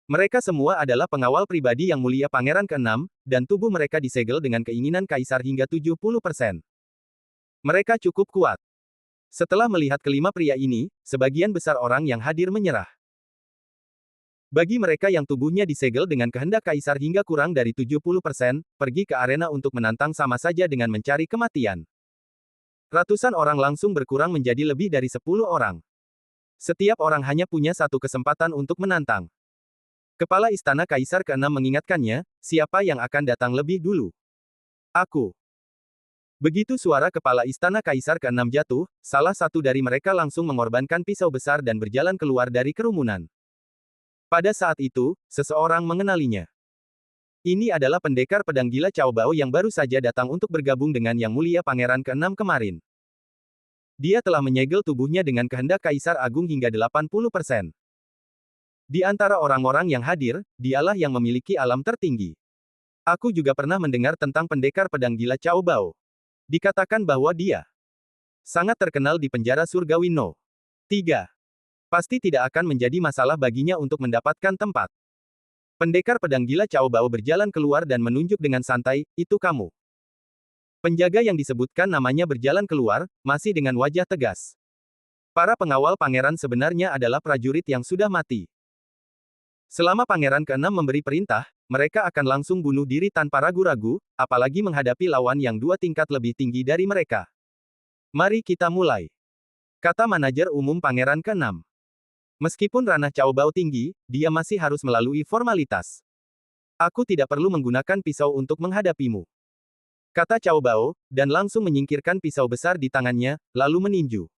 Mereka semua adalah pengawal pribadi yang mulia Pangeran ke-6, dan tubuh mereka disegel dengan keinginan kaisar hingga 70%. Mereka cukup kuat. Setelah melihat kelima pria ini, sebagian besar orang yang hadir menyerah. Bagi mereka yang tubuhnya disegel dengan kehendak kaisar hingga kurang dari 70%, pergi ke arena untuk menantang sama saja dengan mencari kematian. Ratusan orang langsung berkurang menjadi lebih dari 10 orang. Setiap orang hanya punya satu kesempatan untuk menantang. Kepala Istana Kaisar ke-6 mengingatkannya, siapa yang akan datang lebih dulu? Aku. Begitu suara Kepala Istana Kaisar ke-6 jatuh, salah satu dari mereka langsung mengorbankan pisau besar dan berjalan keluar dari kerumunan. Pada saat itu, seseorang mengenalinya. Ini adalah pendekar pedang gila Cao Bao yang baru saja datang untuk bergabung dengan Yang Mulia Pangeran ke-6 kemarin. Dia telah menyegel tubuhnya dengan kehendak Kaisar Agung hingga 80%. Di antara orang-orang yang hadir, dialah yang memiliki alam tertinggi. Aku juga pernah mendengar tentang pendekar pedang gila Cao Bao. Dikatakan bahwa dia sangat terkenal di penjara surgawi No. 3. Pasti tidak akan menjadi masalah baginya untuk mendapatkan tempat. Pendekar pedang gila Cao Bao berjalan keluar dan menunjuk dengan santai, itu kamu. Penjaga yang disebutkan namanya berjalan keluar, masih dengan wajah tegas. Para pengawal pangeran sebenarnya adalah prajurit yang sudah mati. Selama Pangeran ke-6 memberi perintah, mereka akan langsung bunuh diri tanpa ragu-ragu, apalagi menghadapi lawan yang 2 tingkat lebih tinggi dari mereka. Mari kita mulai. Kata manajer umum Pangeran ke-6. Meskipun ranah Cao Bao tinggi, dia masih harus melalui formalitas. Aku tidak perlu menggunakan pisau untuk menghadapimu. Kata Cao Bao, dan langsung menyingkirkan pisau besar di tangannya, lalu meninju.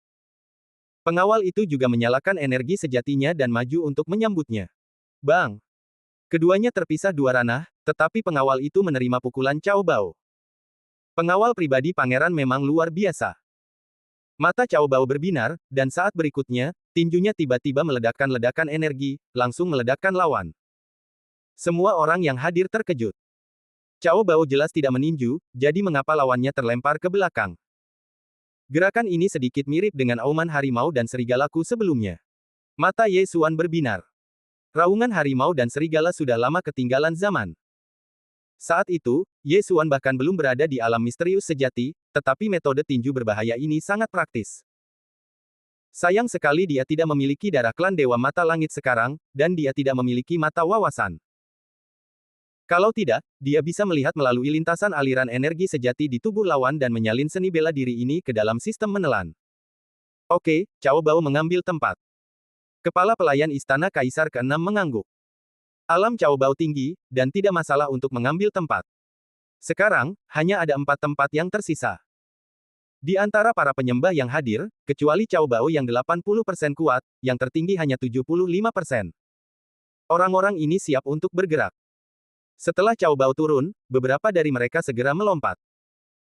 Pengawal itu juga menyalakan energi sejatinya dan maju untuk menyambutnya. Bang! Keduanya terpisah 2 ranah, tetapi pengawal itu menerima pukulan Cao Bao. Pengawal pribadi pangeran memang luar biasa. Mata Cao Bao berbinar, dan saat berikutnya, tinjunya tiba-tiba meledakkan ledakan energi, langsung meledakkan lawan. Semua orang yang hadir terkejut. Cao Bao jelas tidak meninju, jadi mengapa lawannya terlempar ke belakang? Gerakan ini sedikit mirip dengan auman harimau dan serigalaku sebelumnya. Mata Ye Xuan berbinar. Raungan harimau dan serigala sudah lama ketinggalan zaman. Saat itu, Ye Xuan bahkan belum berada di alam misterius sejati, tetapi metode tinju berbahaya ini sangat praktis. Sayang sekali dia tidak memiliki darah klan Dewa Mata Langit sekarang, dan dia tidak memiliki mata wawasan. Kalau tidak, dia bisa melihat melalui lintasan aliran energi sejati di tubuh lawan dan menyalin seni bela diri ini ke dalam sistem menelan. Oke, Cao Bao mengambil tempat. Kepala pelayan Istana Kaisar ke-6 mengangguk. Alam Cao Bao tinggi, dan tidak masalah untuk mengambil tempat. Sekarang, hanya ada 4 tempat yang tersisa. Di antara para penyembah yang hadir, kecuali Cao Bao yang 80% kuat, yang tertinggi hanya 75%. Orang-orang ini siap untuk bergerak. Setelah Cao Bao turun, beberapa dari mereka segera melompat.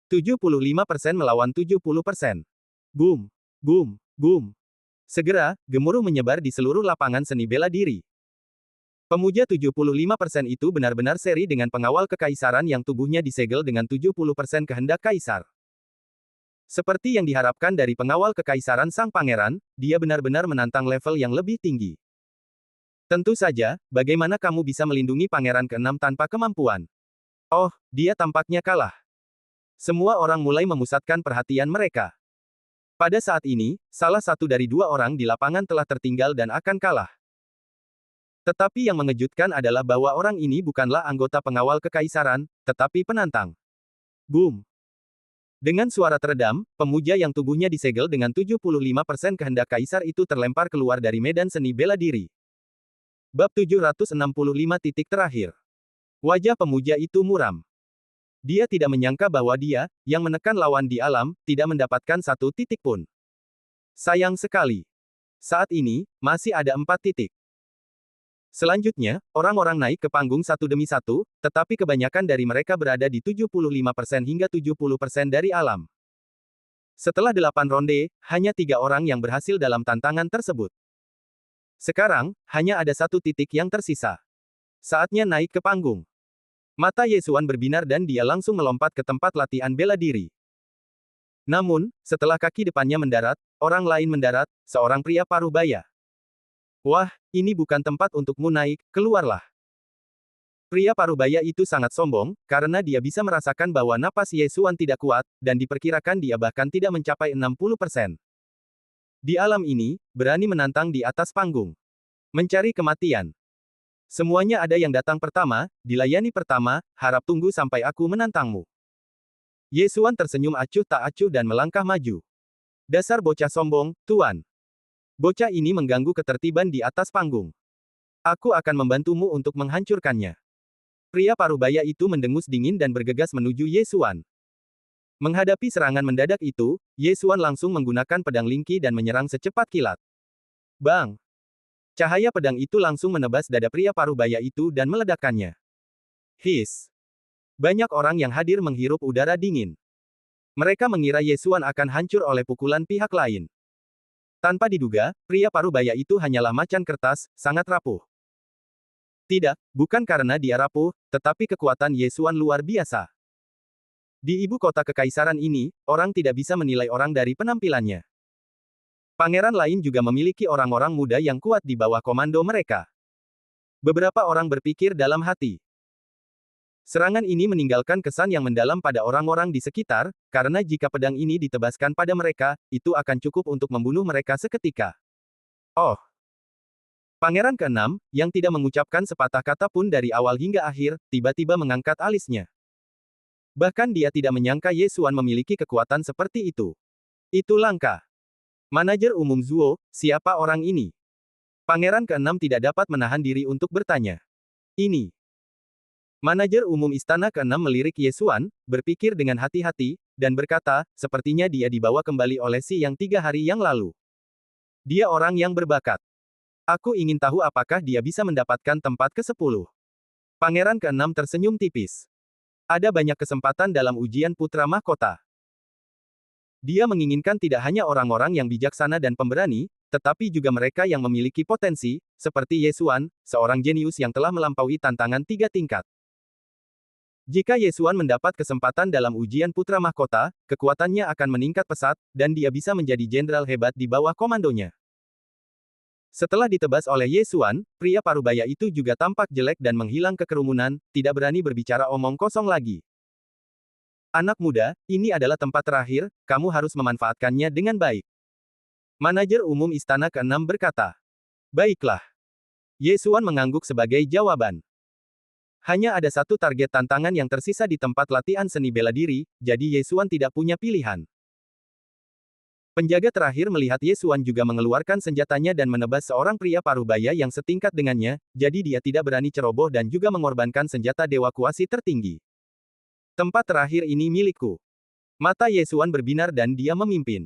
75% melawan 70%. Boom! Boom! Boom! Segera, gemuruh menyebar di seluruh lapangan seni bela diri. Pemuja 75% itu benar-benar seri dengan pengawal kekaisaran yang tubuhnya disegel dengan 70% kehendak kaisar. Seperti yang diharapkan dari pengawal kekaisaran sang pangeran, dia benar-benar menantang level yang lebih tinggi. Tentu saja, bagaimana kamu bisa melindungi Pangeran ke-6 tanpa kemampuan? Oh, dia tampaknya kalah. Semua orang mulai memusatkan perhatian mereka. Pada saat ini, salah satu dari 2 orang di lapangan telah tertinggal dan akan kalah. Tetapi yang mengejutkan adalah bahwa orang ini bukanlah anggota pengawal kekaisaran, tetapi penantang. Boom! Dengan suara teredam, pemuja yang tubuhnya disegel dengan 75% kehendak kaisar itu terlempar keluar dari medan seni bela diri. Bab 765 titik terakhir. Wajah pemuja itu muram. Dia tidak menyangka bahwa dia, yang menekan lawan di alam, tidak mendapatkan 1 titik pun. Sayang sekali. Saat ini, masih ada 4 titik. Selanjutnya, orang-orang naik ke panggung satu demi satu, tetapi kebanyakan dari mereka berada di 75% hingga 70% dari alam. Setelah 8 ronde, hanya 3 orang yang berhasil dalam tantangan tersebut. Sekarang, hanya ada 1 titik yang tersisa. Saatnya naik ke panggung. Mata Ye Xuan berbinar dan dia langsung melompat ke tempat latihan bela diri. Namun, setelah kaki depannya mendarat, orang lain mendarat, seorang pria paruh baya. Wah, ini bukan tempat untukmu naik, keluarlah. Pria parubaya itu sangat sombong, karena dia bisa merasakan bahwa napas Ye Xuan tidak kuat, dan diperkirakan dia bahkan tidak mencapai 60%. Di alam ini, berani menantang di atas panggung. Mencari kematian. Semuanya ada yang datang pertama, dilayani pertama, harap tunggu sampai aku menantangmu. Ye Xuan tersenyum acuh tak acuh dan melangkah maju. Dasar bocah sombong, Tuan. Bocah ini mengganggu ketertiban di atas panggung. Aku akan membantumu untuk menghancurkannya. Pria parubaya itu mendengus dingin dan bergegas menuju Ye Xuan. Menghadapi serangan mendadak itu, Ye Xuan langsung menggunakan pedang Lingqi dan menyerang secepat kilat. Bang! Cahaya pedang itu langsung menebas dada pria parubaya itu dan meledakkannya. His! Banyak orang yang hadir menghirup udara dingin. Mereka mengira Ye Xuan akan hancur oleh pukulan pihak lain. Tanpa diduga, pria parubaya itu hanyalah macan kertas, sangat rapuh. Tidak, bukan karena dia rapuh, tetapi kekuatan Ye Xuan luar biasa. Di ibu kota kekaisaran ini, orang tidak bisa menilai orang dari penampilannya. Pangeran lain juga memiliki orang-orang muda yang kuat di bawah komando mereka. Beberapa orang berpikir dalam hati. Serangan ini meninggalkan kesan yang mendalam pada orang-orang di sekitar, karena jika pedang ini ditebaskan pada mereka, itu akan cukup untuk membunuh mereka seketika. Oh! Pangeran ke-6, yang tidak mengucapkan sepatah kata pun dari awal hingga akhir, tiba-tiba mengangkat alisnya. Bahkan dia tidak menyangka Ye Xuan memiliki kekuatan seperti itu. Itu langka. Manajer umum Zuo, siapa orang ini? Pangeran ke-6 tidak dapat menahan diri untuk bertanya. Ini. Manajer umum istana ke-6 melirik Ye Xuan, berpikir dengan hati-hati, dan berkata, sepertinya dia dibawa kembali oleh si yang 3 hari yang lalu. Dia orang yang berbakat. Aku ingin tahu apakah dia bisa mendapatkan tempat ke-10. Pangeran ke-6 tersenyum tipis. Ada banyak kesempatan dalam ujian putra mahkota. Dia menginginkan tidak hanya orang-orang yang bijaksana dan pemberani, tetapi juga mereka yang memiliki potensi, seperti Ye Xuan, seorang jenius yang telah melampaui tantangan 3 tingkat. Jika Ye Xuan mendapat kesempatan dalam ujian putra mahkota, kekuatannya akan meningkat pesat, dan dia bisa menjadi jenderal hebat di bawah komandonya. Setelah ditebas oleh Ye Xuan, pria parubaya itu juga tampak jelek dan menghilang ke kerumunan, tidak berani berbicara omong kosong lagi. Anak muda, ini adalah tempat terakhir, kamu harus memanfaatkannya dengan baik. Manajer umum istana ke-6 berkata. Baiklah. Ye Xuan mengangguk sebagai jawaban. Hanya ada satu target tantangan yang tersisa di tempat latihan seni bela diri, jadi Ye Xuan tidak punya pilihan. Penjaga terakhir melihat Ye Xuan juga mengeluarkan senjatanya dan menebas seorang pria parubaya yang setingkat dengannya, jadi dia tidak berani ceroboh dan juga mengorbankan senjata dewa kuasi tertinggi. Tempat terakhir ini milikku. Mata Ye Xuan berbinar dan dia memimpin.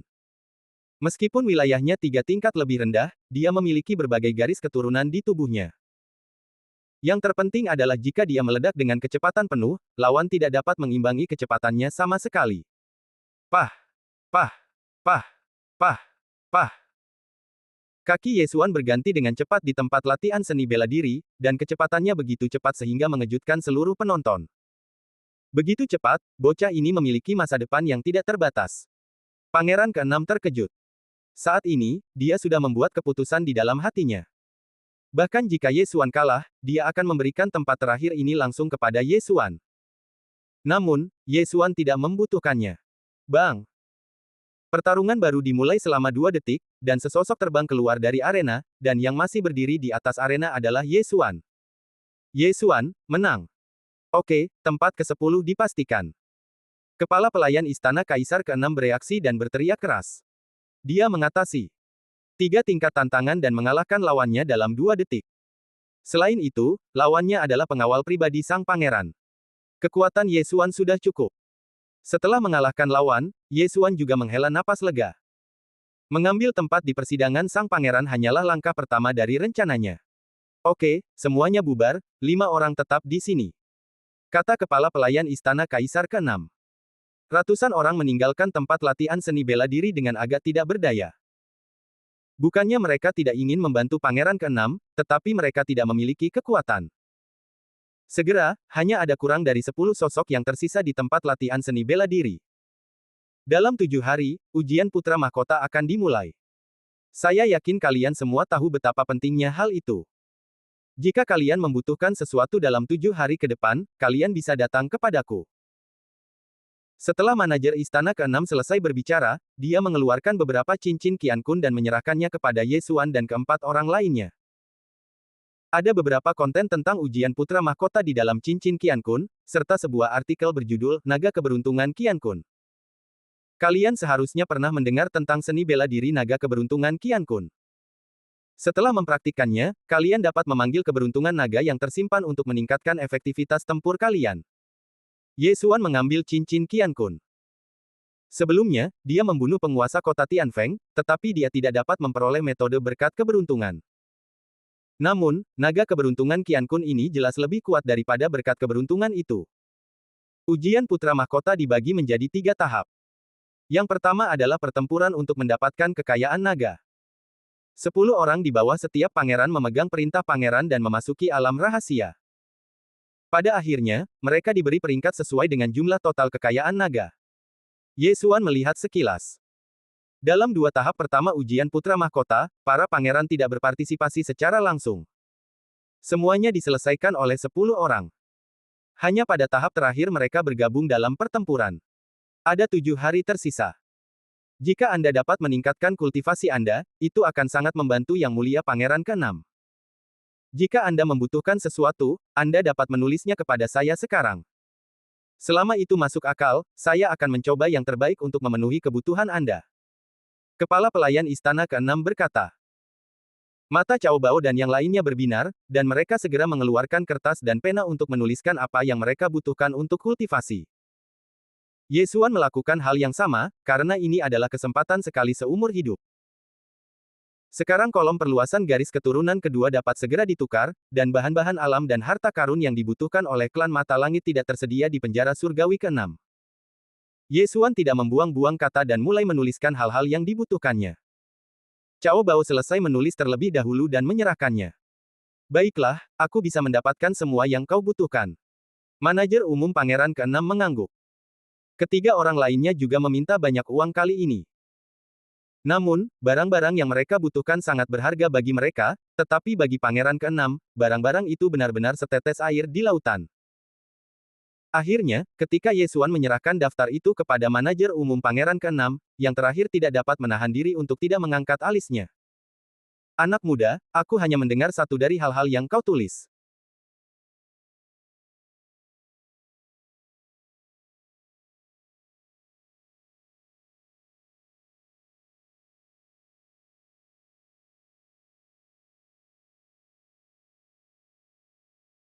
Meskipun wilayahnya 3 tingkat lebih rendah, dia memiliki berbagai garis keturunan di tubuhnya. Yang terpenting adalah jika dia meledak dengan kecepatan penuh, lawan tidak dapat mengimbangi kecepatannya sama sekali. Pah! Pah! Pah! Pah! Pah! Kaki Ye Xuan berganti dengan cepat di tempat latihan seni bela diri, dan kecepatannya begitu cepat sehingga mengejutkan seluruh penonton. Begitu cepat, bocah ini memiliki masa depan yang tidak terbatas. Pangeran ke-6 terkejut. Saat ini, dia sudah membuat keputusan di dalam hatinya. Bahkan jika Ye Xuan kalah, dia akan memberikan tempat terakhir ini langsung kepada Ye Xuan. Namun, Ye Xuan tidak membutuhkannya. Bang! Pertarungan baru dimulai selama 2 detik, dan sesosok terbang keluar dari arena, dan yang masih berdiri di atas arena adalah Ye Xuan. Ye Xuan, menang. Oke, tempat ke-10 dipastikan. Kepala pelayan istana Kaisar ke-6 bereaksi dan berteriak keras. Dia mengatasi 3 tingkat tantangan dan mengalahkan lawannya dalam 2 detik. Selain itu, lawannya adalah pengawal pribadi sang pangeran. Kekuatan Ye Xuan sudah cukup. Setelah mengalahkan lawan, Ye Xuan juga menghela napas lega. Mengambil tempat di persidangan sang pangeran hanyalah langkah pertama dari rencananya. Oke, semuanya bubar, 5 orang tetap di sini. Kata kepala pelayan istana Kaisar ke-6. Ratusan orang meninggalkan tempat latihan seni bela diri dengan agak tidak berdaya. Bukannya mereka tidak ingin membantu pangeran ke-6, tetapi mereka tidak memiliki kekuatan. Segera, hanya ada kurang dari 10 sosok yang tersisa di tempat latihan seni bela diri. Dalam 7 hari, ujian Putra Mahkota akan dimulai. Saya yakin kalian semua tahu betapa pentingnya hal itu. Jika kalian membutuhkan sesuatu dalam 7 hari ke depan, kalian bisa datang kepadaku. Setelah manajer istana ke-6 selesai berbicara, dia mengeluarkan beberapa cincin Qiankun dan menyerahkannya kepada Ye Xuan dan keempat orang lainnya. Ada beberapa konten tentang ujian Putra Mahkota di dalam cincin Qiankun, serta sebuah artikel berjudul Naga Keberuntungan Qiankun. Kalian seharusnya pernah mendengar tentang seni bela diri naga keberuntungan Qiankun. Setelah mempraktikkannya, kalian dapat memanggil keberuntungan naga yang tersimpan untuk meningkatkan efektivitas tempur kalian. Ye Xuan mengambil cincin Qiankun. Sebelumnya, dia membunuh penguasa kota Tianfeng, tetapi dia tidak dapat memperoleh metode berkat keberuntungan. Namun, naga keberuntungan Qiankun ini jelas lebih kuat daripada berkat keberuntungan itu. Ujian Putra Mahkota dibagi menjadi 3 tahap. Yang pertama adalah pertempuran untuk mendapatkan kekayaan naga. 10 orang di bawah setiap pangeran memegang perintah pangeran dan memasuki alam rahasia. Pada akhirnya, mereka diberi peringkat sesuai dengan jumlah total kekayaan naga. Ye Xuan melihat sekilas. Dalam 2 tahap pertama ujian Putra Mahkota, para pangeran tidak berpartisipasi secara langsung. Semuanya diselesaikan oleh 10 orang. Hanya pada tahap terakhir mereka bergabung dalam pertempuran. Ada 7 hari tersisa. Jika Anda dapat meningkatkan kultivasi Anda, itu akan sangat membantu Yang Mulia Pangeran ke-6. Jika Anda membutuhkan sesuatu, Anda dapat menulisnya kepada saya sekarang. Selama itu masuk akal, saya akan mencoba yang terbaik untuk memenuhi kebutuhan Anda. Kepala pelayan istana ke-6 berkata. Mata Cao Bao dan yang lainnya berbinar, dan mereka segera mengeluarkan kertas dan pena untuk menuliskan apa yang mereka butuhkan untuk kultivasi. Ye Xuan melakukan hal yang sama, karena ini adalah kesempatan sekali seumur hidup. Sekarang kolom perluasan garis keturunan kedua dapat segera ditukar, dan bahan-bahan alam dan harta karun yang dibutuhkan oleh klan Mata Langit tidak tersedia di penjara surgawi ke-6. Ye Xuan tidak membuang-buang kata dan mulai menuliskan hal-hal yang dibutuhkannya. Cao Bao selesai menulis terlebih dahulu dan menyerahkannya. Baiklah, aku bisa mendapatkan semua yang kau butuhkan. Manajer umum Pangeran ke-6 mengangguk. Ketiga orang lainnya juga meminta banyak uang kali ini. Namun, barang-barang yang mereka butuhkan sangat berharga bagi mereka, tetapi bagi Pangeran ke-6, barang-barang itu benar-benar setetes air di lautan. Akhirnya, ketika Ye Xuan menyerahkan daftar itu kepada manajer umum Pangeran ke-6, yang terakhir tidak dapat menahan diri untuk tidak mengangkat alisnya. Anak muda, aku hanya mendengar satu dari hal-hal yang kau tulis.